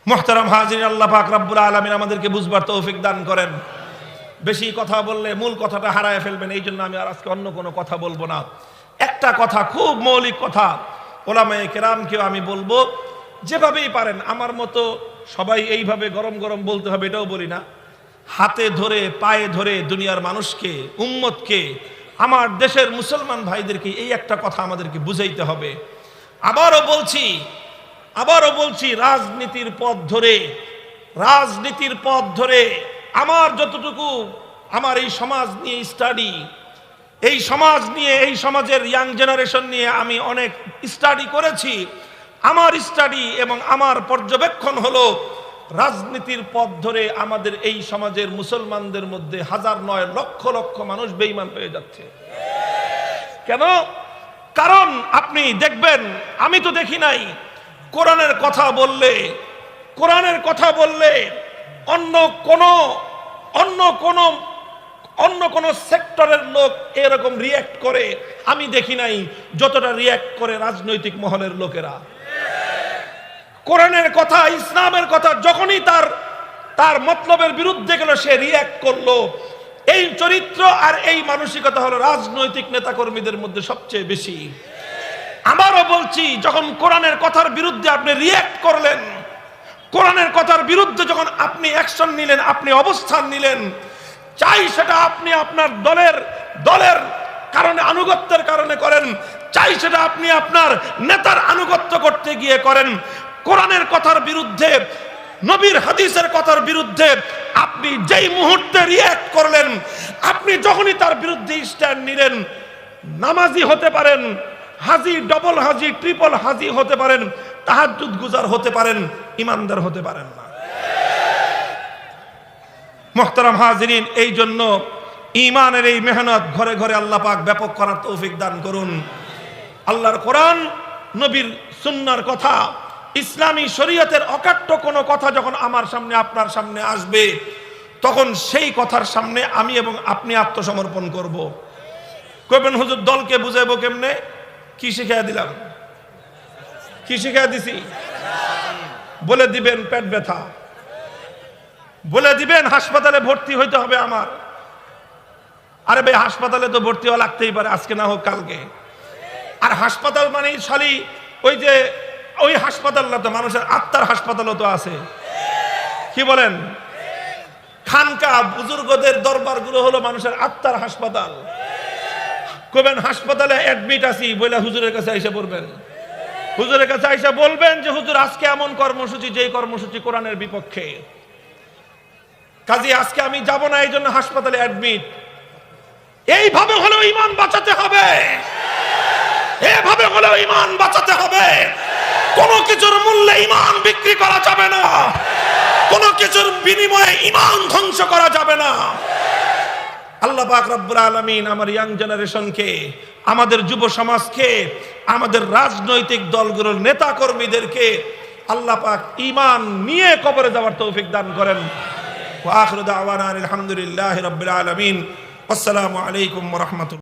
মুহতারাম হাজিরিন, আল্লাহ পাক রব্বুল আলামিন আমাদেরকে বুঝবার তৌফিক দান করেন। বেশি কথা বললে মূল কথাটা হারায় ফেলবেন, এই জন্য আমি আর আজকে অন্য কোনো কথা বলবো না। একটা কথা, খুব মৌলিক কথা, ওলামায়ে কেরামকেও আমি বলবো, যেভাবেই পারেন আমার মতো সবাই এইভাবে গরম গরম বলতে হবে এটাও বলি না, হাতে ধরে পায়ে ধরে দুনিয়ার মানুষকে, উম্মতকে, আমার দেশের মুসলমান ভাইদেরকে এই একটা কথা আমাদেরকে বুঝাইতে হবে। আবারও বলছি, রাজনীতির পথ ধরে আমার যতটুকু আমার এই সমাজ নিয়ে স্টাডি, এই সমাজ নিয়ে, এই সমাজের ইয়াং জেনারেশন নিয়ে আমি অনেক স্টাডি করেছি। আমার স্টাডি এবং আমার পর্যবেক্ষণ হলো, রাজনীতির পথ ধরে আমাদের এই সমাজের মুসলমানদের মধ্যে হাজার নয় লক্ষ লক্ষ মানুষ বেঈমান হয়ে যাচ্ছে। কেন? কারণ আপনি দেখবেন, আমি তো দেখি নাই, কোরআনের কথা বললে অন্য কোন সেক্টরের লোক এরকম রিয়্যাক্ট করে আমি দেখি নাই যতটা রিয়্যাক্ট করে রাজনৈতিক মহলের লোকেরা। কোরআনের কথা, ইসলামের কথা যখনই তার মতলবের বিরুদ্ধে গেল, সে রিয়্যাক্ট করলো। এই চরিত্র আর এই মানসিকতা হলো রাজনৈতিক নেতাকর্মীদের মধ্যে সবচেয়ে বেশি। আবারও বলছি, যখন কোরআনের কথার বিরুদ্ধে আপনি রিয়্যাক্ট করলেন, কোরআনের কথার বিরুদ্ধে যখন আপনি অ্যাকশন নিলেন, আপনি অবস্থান নিলেন, চাই সেটা আপনি আপনার দলের কারণে, আনুগত্যের কারণে করেন, চাই সেটা আপনি আপনার নেতার আনুগত্য করতে গিয়ে করেন, কোরআনের কথার বিরুদ্ধে, নবীর হাদিসের কথার বিরুদ্ধে আপনি যেই মুহূর্তে রিয়্যাক্ট করলেন, আপনি যখনই তার বিরুদ্ধে স্ট্যান্ড নিলেন, নামাজি হতে পারেন, হাজি, ডবল হাজি, ট্রিপল হাজি হতে পারেন, তাহাজ্জুদ গুজার হতে পারেন, ইমানদার হতে পারেন না। মুহতারাম হাজিরিন, এই জন্য ঈমানের এই মেহনত ঘরে ঘরে আল্লাহ পাক ব্যাপক করার তৌফিক দান করুন। আল্লাহর কোরআন, নবীর সুন্নাহর কথা, ইসলামী শরীয়তের অকাট্য কোনো কথা যখন আমার সামনে, আপনার সামনে আসবে, তখন সেই কথার সামনে আমি এবং আপনি আত্মসমর্পণ করব। কইবেন হুজুর দলকে বুঝাইবো কেমনে? কি শিখাইয়া দিলাম? কি শিখাইয়া দিছি? বলে দিবেন পেট ব্যথা, বলে দিবেন হাসপাতালে ভর্তি হইতে হবে আমার। আরে ভাই, হাসপাতালে তো ভর্তি হওয়া লাগতেই পারে, আজকে না হোক কালকে। আর হাসপাতাল মানে খালি ওই হাসপাতাল না তো, মানুষের আত্মার হাসপাতালও তো আছে। কি বলেন? খানকা, বুজুর্গদের দরবারগুলো হলো মানুষের আত্মার হাসপাতাল। কবেন হাসপাতালে অ্যাডমিট আছি বলে হুজুরের কাছে এসে পড়বেন, হুজুরের কাছে এসে বলবেন যে হুজুর আজকে এমন কর্মসূচি, যেই কর্মসূচি কোরআনের বিপক্ষে, কাজী আজকে আমি যাব না, এই জন্য হাসপাতালে অ্যাডমিট। এইভাবে হলেও ঈমান বাঁচাতে হবে, এভাবে হলেও ঈমান বাঁচাতে হবে। কোনো কিছুর মূল্যে ঈমান বিক্রি করা যাবে না, কোনো কিছুর বিনিময়ে ঈমান ধ্বংস করা যাবে না। আল্লাহ পাক রব্বুল আলামিন আমার ইয়াং জেনারেশনকে, আমাদের যুব সমাজকে, আমাদের রাজনৈতিক দলগুলোর নেতা কর্মীদেরকে আল্লাহ পাক ঈমান নিয়ে কবরে যাওয়ার তৌফিক দান করেন। ওয়া আখিরু দাওয়ানা আলহামদুলিল্লাহি রাব্বিল আলামিন। আসসালামু আলাইকুম ওয়া রাহমাতুল্লাহ।